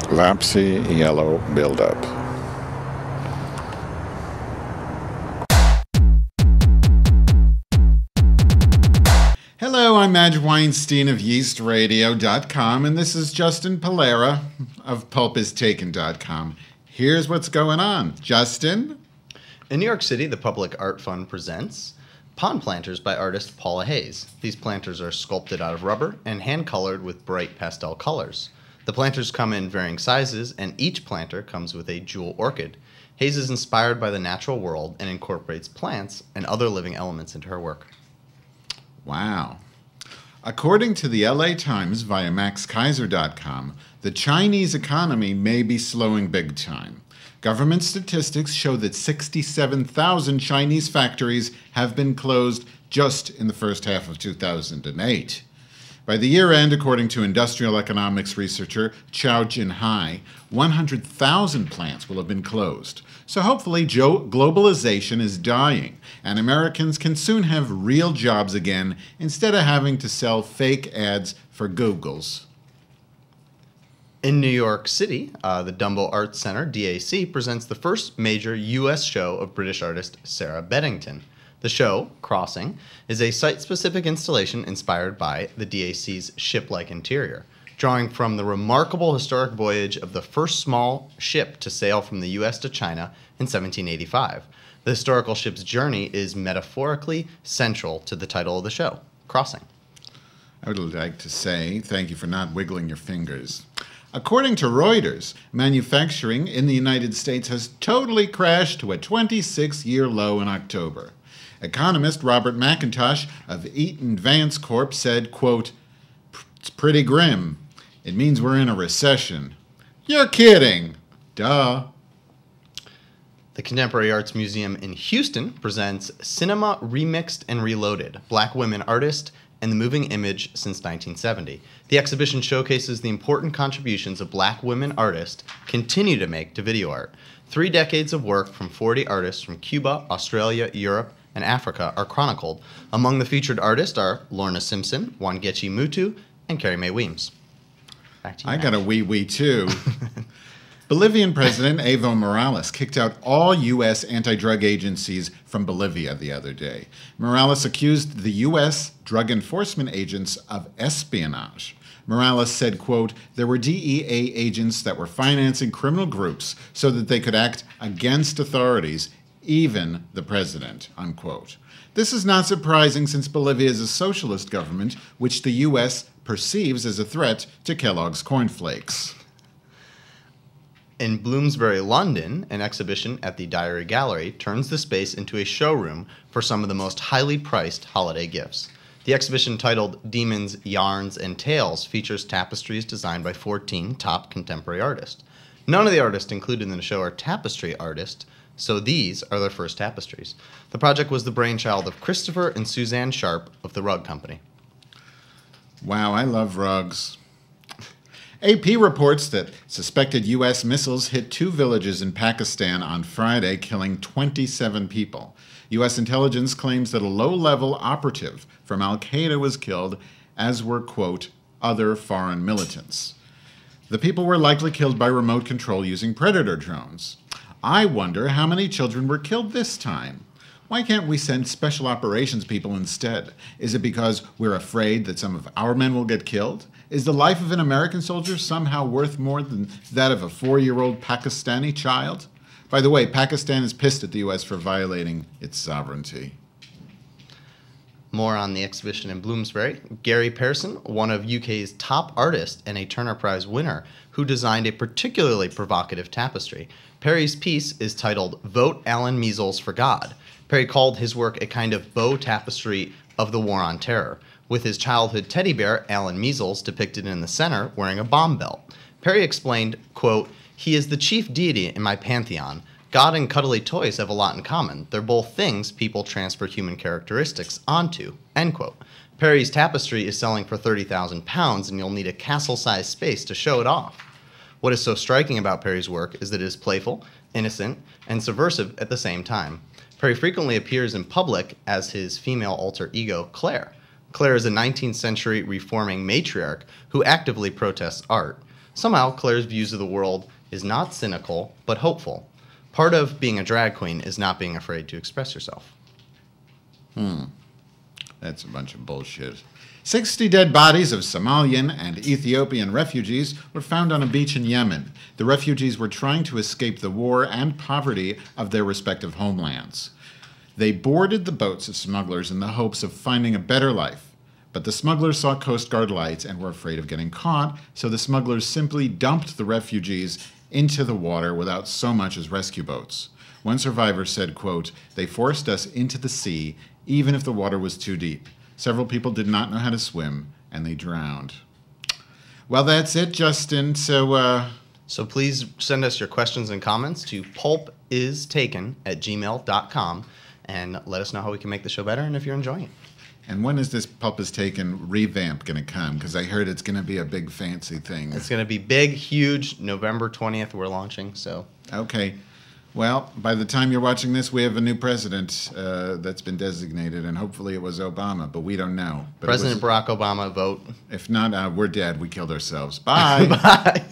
Lapsy yellow buildup. Hello, I'm Madge Weinstein of YeastRadio.com, and this is Justin Polera of PulpIsTaken.com. Here's what's going on. Justin? In New York City, the Public Art Fund presents Pond Planters by artist Paula Hayes. These planters are sculpted out of rubber and hand-colored with bright pastel colors. The planters come in varying sizes, and each planter comes with a jewel orchid. Hayes is inspired by the natural world and incorporates plants and other living elements into her work. Wow. According to the LA Times via MaxKaiser.com, the Chinese economy may be slowing big time. Government statistics show that 67,000 Chinese factories have been closed just in the first half of 2008. By the year end, according to industrial economics researcher Chao Jinhai, 100,000 plants will have been closed. So hopefully globalization is dying, and Americans can soon have real jobs again instead of having to sell fake ads for Googles. In New York City, the Dumbo Arts Center, DAC, presents the first major U.S. show of British artist Sarah Beddington. The show, Crossing, is a site-specific installation inspired by the DAC's ship-like interior, drawing from the remarkable historic voyage of the first small ship to sail from the U.S. to China in 1785. The historical ship's journey is metaphorically central to the title of the show, Crossing. I would like to say thank you for not wiggling your fingers. According to Reuters, manufacturing in the United States has totally crashed to a 26-year low in October. Economist Robert McIntosh of Eaton Vance Corp said, quote, "It's pretty grim. It means we're in a recession." You're kidding. Duh. The Contemporary Arts Museum in Houston presents Cinema Remixed and Reloaded, Black Women Artists and the Moving Image Since 1970. The exhibition showcases the important contributions of Black women artists continue to make to video art. 3 decades of work from 40 artists from Cuba, Australia, Europe, and Africa are chronicled. Among the featured artists are Lorna Simpson, Wangechi Mutu, and Carrie Mae Weems. Back to you, I Matt. got a wee too. Bolivian President Evo Morales kicked out all U.S. anti-drug agencies from Bolivia the other day. Morales accused the U.S. drug enforcement agents of espionage. Morales said, quote, "There were DEA agents that were financing criminal groups so that they could act against authorities, even the president," unquote. This is not surprising since Bolivia is a socialist government, which the U.S. perceives as a threat to Kellogg's cornflakes. In Bloomsbury, London, an exhibition at the Diary Gallery turns the space into a showroom for some of the most highly priced holiday gifts. The exhibition, titled Demons, Yarns, and Tales, features tapestries designed by 14 top contemporary artists. None of the artists included in the show are tapestry artists, so these are their first tapestries. The project was the brainchild of Christopher and Suzanne Sharp of the Rug Company. Wow, I love rugs. AP reports that suspected U.S. missiles hit 2 villages in Pakistan on Friday, killing 27 people. U.S. intelligence claims that a low-level operative from al-Qaeda was killed, as were, quote, other foreign militants. The people were likely killed by remote control using Predator drones. I wonder how many children were killed this time. Why can't we send special operations people instead? Is it because we're afraid that some of our men will get killed? Is the life of an American soldier somehow worth more than that of a 4-year-old Pakistani child? By the way, Pakistan is pissed at the U.S. for violating its sovereignty. More on the exhibition in Bloomsbury. Gary Pearson, one of UK's top artists and a Turner Prize winner, who designed a particularly provocative tapestry. Perry's piece is titled Vote Alan Measles for God. Perry called his work a kind of bow tapestry of the War on Terror, with his childhood teddy bear, Alan Measles, depicted in the center, wearing a bomb belt. Perry explained, quote, "He is the chief deity in my pantheon. God and cuddly toys have a lot in common. They're both things people transfer human characteristics onto," end quote. Perry's tapestry is selling for £30,000, and you'll need a castle-sized space to show it off. What is so striking about Perry's work is that it is playful, innocent, and subversive at the same time. Perry frequently appears in public as his female alter ego, Claire. Claire is a 19th century reforming matriarch who actively protests art. Somehow, Claire's views of the world is not cynical, but hopeful. Part of being a drag queen is not being afraid to express yourself. That's a bunch of bullshit. 60 dead bodies of Somalian and Ethiopian refugees were found on a beach in Yemen. The refugees were trying to escape the war and poverty of their respective homelands. They boarded the boats of smugglers in the hopes of finding a better life. But the smugglers saw Coast Guard lights and were afraid of getting caught, so the smugglers simply dumped the refugees into the water without so much as rescue boats. One survivor said, quote, "They forced us into the sea, even if the water was too deep. Several people did not know how to swim, and they drowned." Well, that's it, Justin. So please send us your questions and comments to pulpistaken@gmail.com and let us know how we can make the show better and if you're enjoying it. And when is this Pulp is Taken revamp going to come? Because I heard it's going to be a big fancy thing. It's going to be big, huge. November 20th we're launching. So okay. Well, by the time you're watching this, we have a new president that's been designated, and hopefully it was Obama, but we don't know. But President Barack Obama, vote. If not, we're dead. We killed ourselves. Bye. Bye.